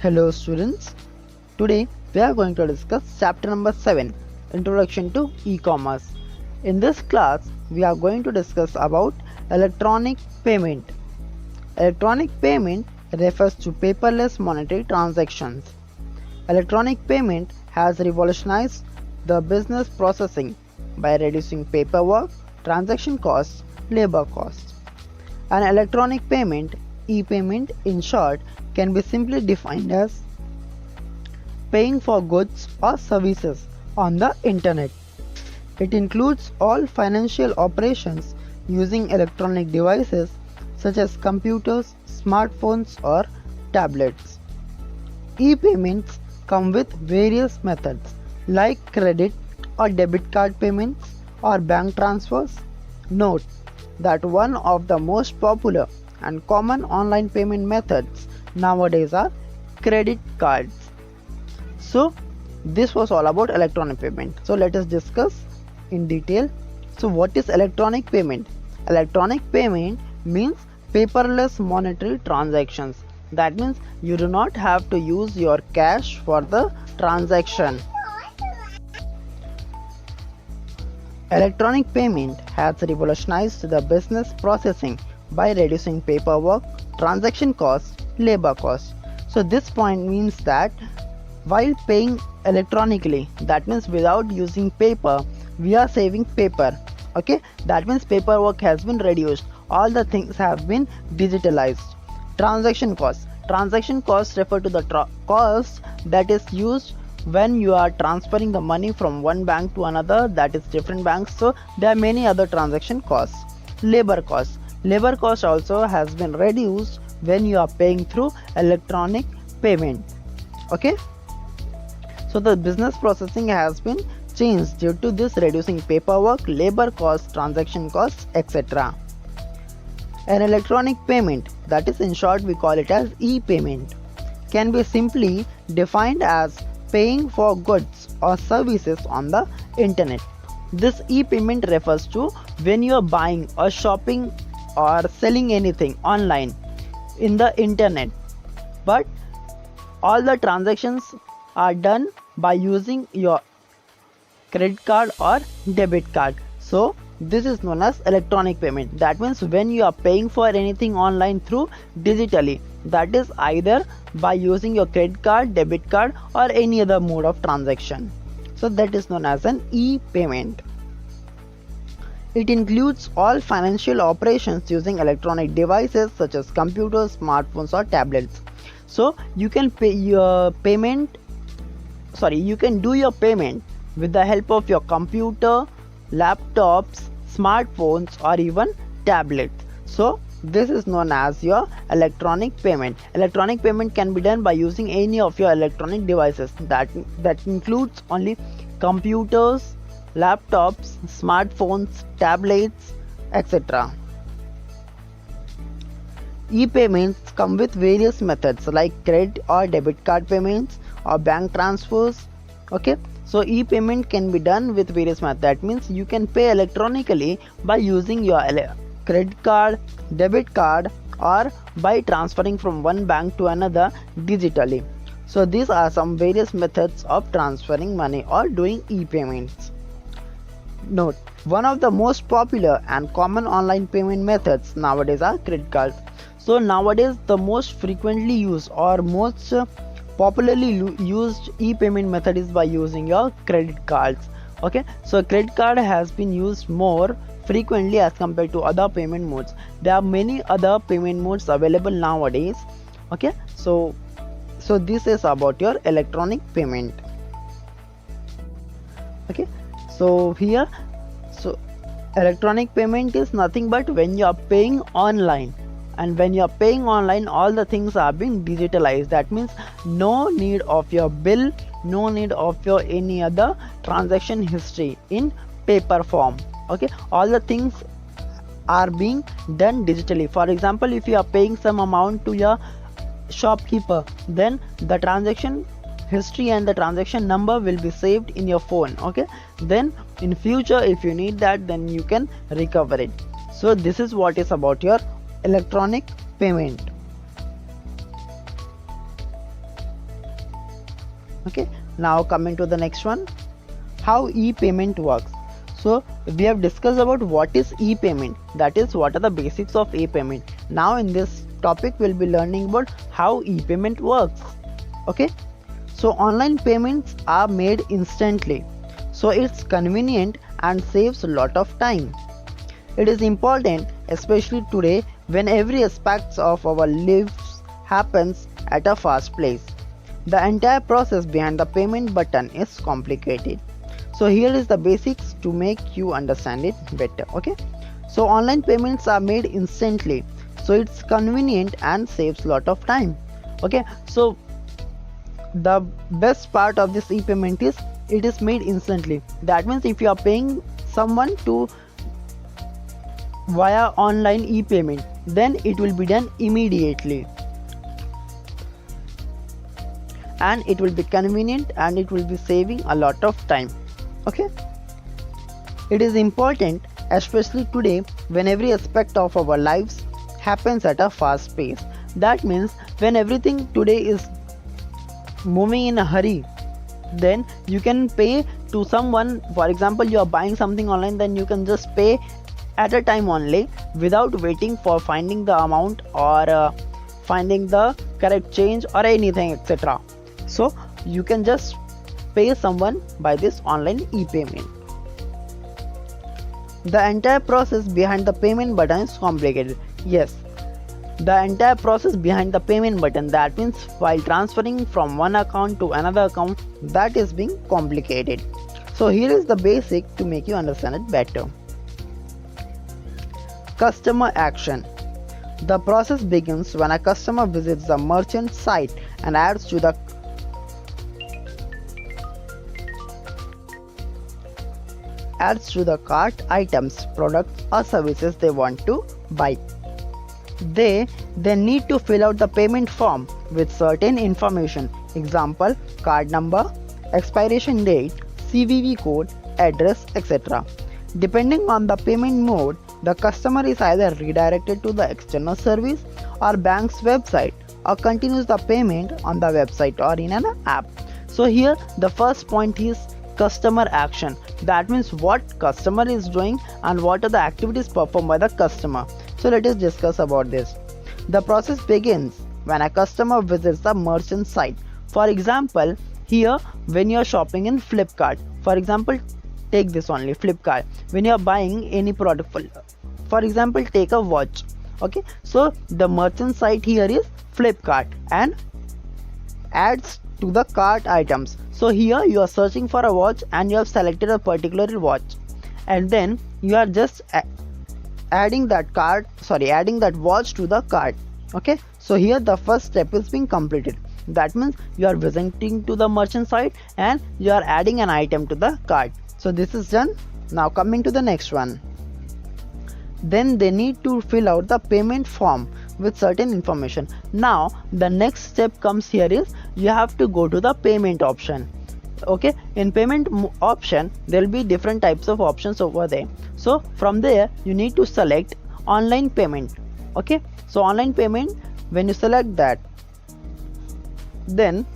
Hello students, today we are going to discuss chapter number 7, Introduction to E-commerce. In this class, we are going to discuss about electronic payment. Electronic payment refers to paperless monetary transactions. Electronic payment has revolutionized the business processing by reducing paperwork, transaction costs, labor costs. An electronic payment, e-payment in short, can be simply defined as paying for goods or services on the internet. It includes all financial operations using electronic devices such as computers, smartphones, or tablets. E-payments come with various methods like credit or debit card payments or bank transfers. Note that one of the most popular and common online payment methods nowadays are credit cards. So this was all about electronic payment. So let us discuss in detail. So what is electronic payment? Electronic payment means paperless monetary transactions. That means you do not have to use your cash for the transaction. Electronic payment has revolutionized the business processing by reducing paperwork, transaction costs, labor costs. So this point means that while paying electronically, that means without using paper, we are saving paper. Okay, that means paperwork has been reduced. All the things have been digitalized. Transaction costs. Transaction costs refer to the cost that is used when you are transferring the money from one bank to another, that is different banks. So there are many other transaction costs. Labor costs. Labor cost also has been reduced when you are paying through electronic payment. Okay, so the business processing has been changed due to this, reducing paperwork, labor costs, transaction costs, etc. An electronic payment, that is in short we call it as e-payment, can be simply defined as paying for goods or services on the internet. This e-payment refers to when you are buying or shopping or selling anything online in the internet, but all the transactions are done by using your credit card or debit card. So this is known as electronic payment. That means when you are paying for anything online through digitally, that is either by using your credit card, debit card, or any other mode of transaction. So that is known as an e-payment. It includes all financial operations using electronic devices such as computers, smartphones, or tablets. So you can pay your payment, you can do your payment with the help of your computer, laptops, smartphones, or even tablets. So this is known as your electronic payment. Electronic payment can be done by using any of your electronic devices. That includes only computers, laptops, smartphones, tablets, etc. E-payments come with various methods like credit or debit card payments or bank transfers. Okay, so e-payment can be done with various methods. That means you can pay electronically by using your credit card, debit card, or by transferring from one bank to another digitally. So these are some various methods of transferring money or doing e-payments. Note, one of the most popular and common online payment methods nowadays are credit cards. So nowadays the most frequently used or most popularly used e-payment method is by using your credit cards. Okay, so credit card has been used more frequently as compared to other payment modes. There are many other payment modes available nowadays. Okay, so this is about your electronic payment. Okay, so here, so electronic payment is nothing but when you are paying online, and when you are paying online, all the things are being digitalized. That means no need of your bill, no need of your any other transaction history in paper form. Okay, all the things are being done digitally. For example, if you are paying some amount to your shopkeeper, then the transaction history and the transaction number will be saved in your phone. Okay, then in future if you need that, then you can recover it. So this is what is about your electronic payment. Okay, now coming to the next one, how e-payment works. So we have discussed about what is e-payment, that is what are the basics of e-payment. Now in this topic we'll be learning about how e-payment works. Okay, so online payments are made instantly, so it's convenient and saves a lot of time. It is important especially today when every aspect of our lives happens at a fast pace. The entire process behind the payment button is complicated. So here is the basics to make you understand it better. Okay, so online payments are made instantly, so it's convenient and saves lot of time. Okay, so the best part of this e-payment is it is made instantly. That means if you are paying someone to via online e-payment, then it will be done immediately, and it will be convenient and it will be saving a lot of time. Okay, it is important especially today when every aspect of our lives happens at a fast pace. That means when everything today is moving in a hurry, then you can pay to someone. For example, you are buying something online, then you can just pay at a time only without waiting for finding the amount or finding the correct change or anything, etc. So you can just pay someone by this online e-payment. The entire process behind the payment button is complicated. Yes, the entire process behind the payment button, that means while transferring from one account to another account, that is being complicated. So here is the basic to make you understand it better. Customer action. The process begins when a customer visits the merchant site and adds to the cart items, products or services they want to buy. They then need to fill out the payment form with certain information, example card number, expiration date, CVV code, address, etc. Depending on the payment mode, the customer is either redirected to the external service or bank's website, or continues the payment on the website or in an app. So here the first point is customer action. That means what customer is doing and what are the activities performed by the customer. So let us discuss about this. The process begins when a customer visits the merchant site. For example, here when you are shopping in Flipkart, for example, take this only Flipkart. When you are buying any product, for example, take a watch. Okay, so the merchant site here is Flipkart and adds to the cart items. So here you are searching for a watch and you have selected a particular watch, and then you are just adding that watch to the cart. Okay, so here the first step is being completed. That means you are visiting to the merchant site and you are adding an item to the cart. So this is done. Now coming to the next one. Then they need to fill out the payment form with certain information. Now the next step comes here is you have to go to the payment option. Okay, in payment option there will be different types of options over there. So from there you need to select online payment. Okay, so online payment, when you select that, then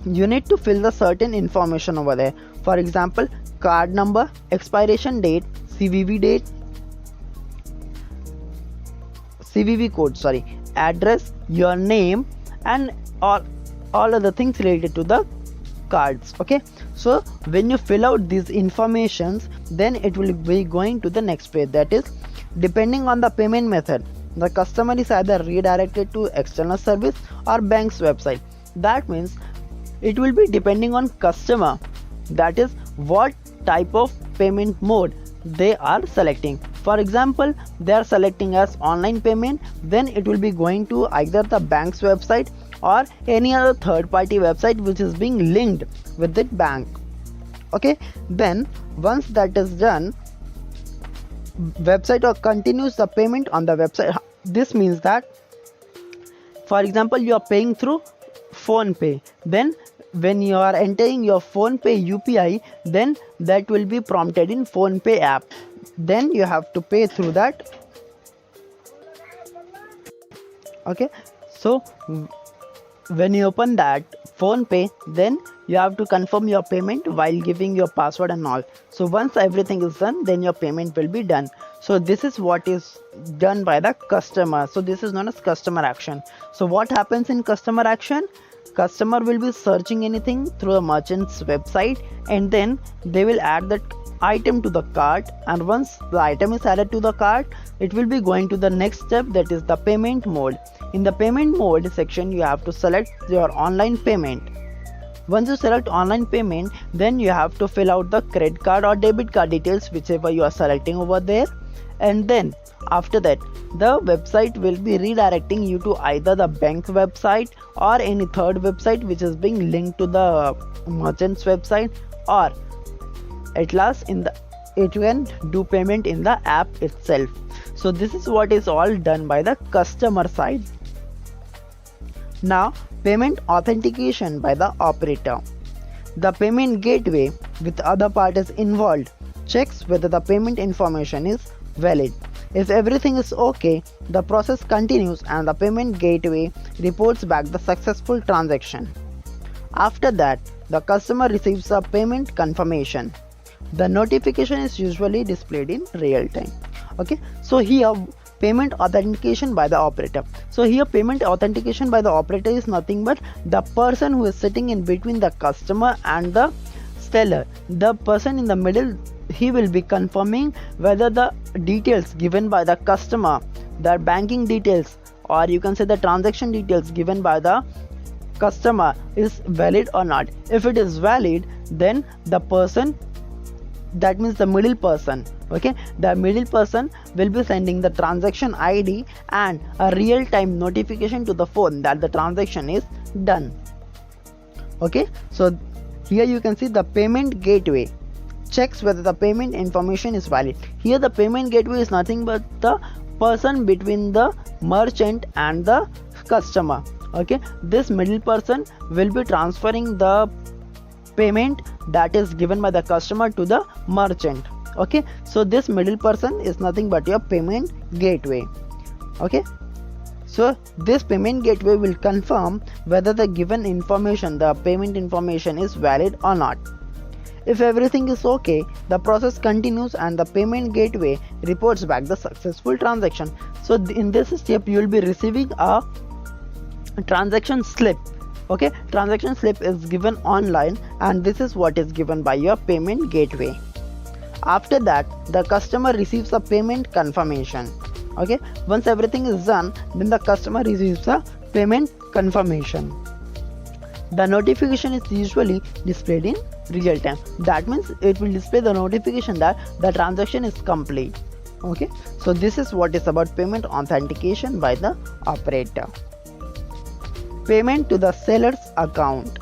you need to fill the certain information over there. For example, card number, expiration date, CVV code, address, your name, and all other things related to the cards. Okay, so when you fill out these informations, then it will be going to the next page. That is, depending on the payment method, the customer is either redirected to external service or bank's website. That means it will be depending on customer, that is what type of payment mode they are selecting. For example, they are selecting as online payment, then it will be going to either the bank's website or any other third party website which is being linked with that bank. Okay, then once that is done, website or continues the payment on the website. This means that, for example, you are paying through PhonePe, then when you are entering your PhonePe UPI, then that will be prompted in PhonePe app. Then you have to pay through that. Okay, so when you open that PhonePe, then you have to confirm your payment while giving your password and all. So once everything is done, then your payment will be done. So this is what is done by the customer. So this is known as customer action. So what happens in customer action? Customer will be searching anything through the merchant's website, and then they will add that item to the cart, and once the item is added to the cart, it will be going to the next step, that is the payment mode. In the payment mode section, you have to select your online payment. Once you select online payment, then you have to fill out the credit card or debit card details, whichever you are selecting over there, and then after that the website will be redirecting you to either the bank's website or any third website which is being linked to the merchant's website, or at last it can do payment in the app itself. So this is what is all done by the customer side. Now payment authentication by the operator. The payment gateway with other parties involved checks whether the payment information is valid. If everything is okay, the process continues and the payment gateway reports back the successful transaction. After that, the customer receives a payment confirmation. The notification is usually displayed in real time. Okay, so here payment authentication by the operator. So here payment authentication by the operator is nothing but the person who is sitting in between the customer and the seller. The person in the middle, he will be confirming whether the details given by the customer, the banking details, or you can say the transaction details given by the customer is valid or not. If it is valid, then the person, that means the middle person, okay, the middle person will be sending the transaction ID and a real-time notification to the phone that the transaction is done. Okay, so here you can see the payment gateway checks whether the payment information is valid. Here the payment gateway is nothing but the person between the merchant and the customer. Okay, this middle person will be transferring the payment that is given by the customer to the merchant. Okay, so this middle person is nothing but your payment gateway. Okay, so this payment gateway will confirm whether the given information, the payment information, is valid or not. If everything is okay, the process continues and the payment gateway reports back the successful transaction. So in this step you will be receiving a transaction slip. Okay, transaction slip is given online and this is what is given by your payment gateway. After that, the customer receives a payment confirmation. Okay, once everything is done, then the customer receives a payment confirmation. The notification is usually displayed in real time. That means it will display the notification that the transaction is complete. Okay, so this is what is about payment authentication by the operator. Payment to the seller's account.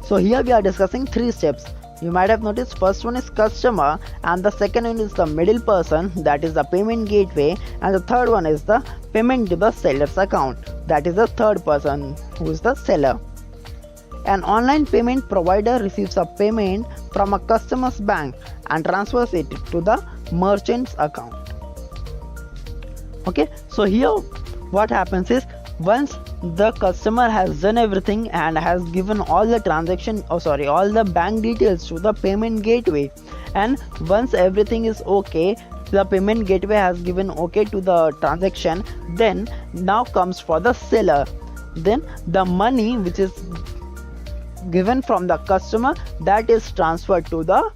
So here we are discussing three steps. You might have noticed first one is customer and the second one is the middle person, that is the payment gateway, and the third one is the payment to the seller's account, that is the third person who is the seller. An online payment provider receives a payment from a customer's bank and transfers it to the merchant's account. Okay, so here what happens is, once the customer has done everything and has given all the all the bank details to the payment gateway, and once everything is okay, the payment gateway has given okay to the transaction, then now comes for the seller. Then the money which is given from the customer, that is transferred to the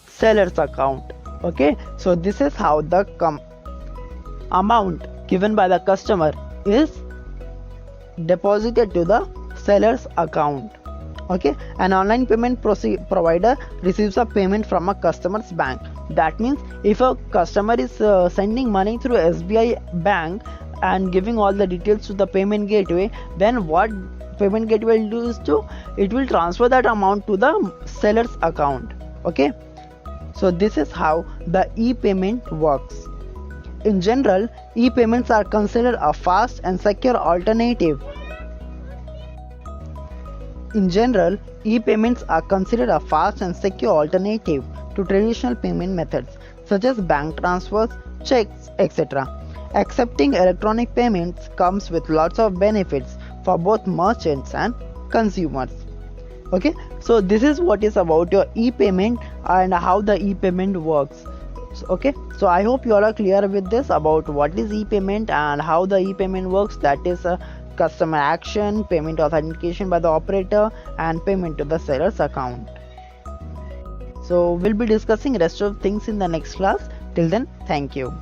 seller's account. Okay, so this is how the amount given by the customer is deposited to the seller's account. Okay, an online payment provider receives a payment from a customer's bank. That means if a customer is sending money through SBI bank and giving all the details to the payment gateway, then what payment gateway will do is it will transfer that amount to the seller's account. Okay, so this is how the e-payment works. In general, e-payments are considered a fast and secure alternative. In general, e-payments are considered a fast and secure alternative to traditional payment methods such as bank transfers, checks, etc. Accepting electronic payments comes with lots of benefits. for both merchants and consumers. Okay, so this is what is about your e-payment and how the e-payment works. Okay, so I hope you all are clear with this about what is e-payment and how the e-payment works. That is a customer action, payment authentication by the operator, and payment to the seller's account. So we'll be discussing rest of things in the next class. Till then, thank you.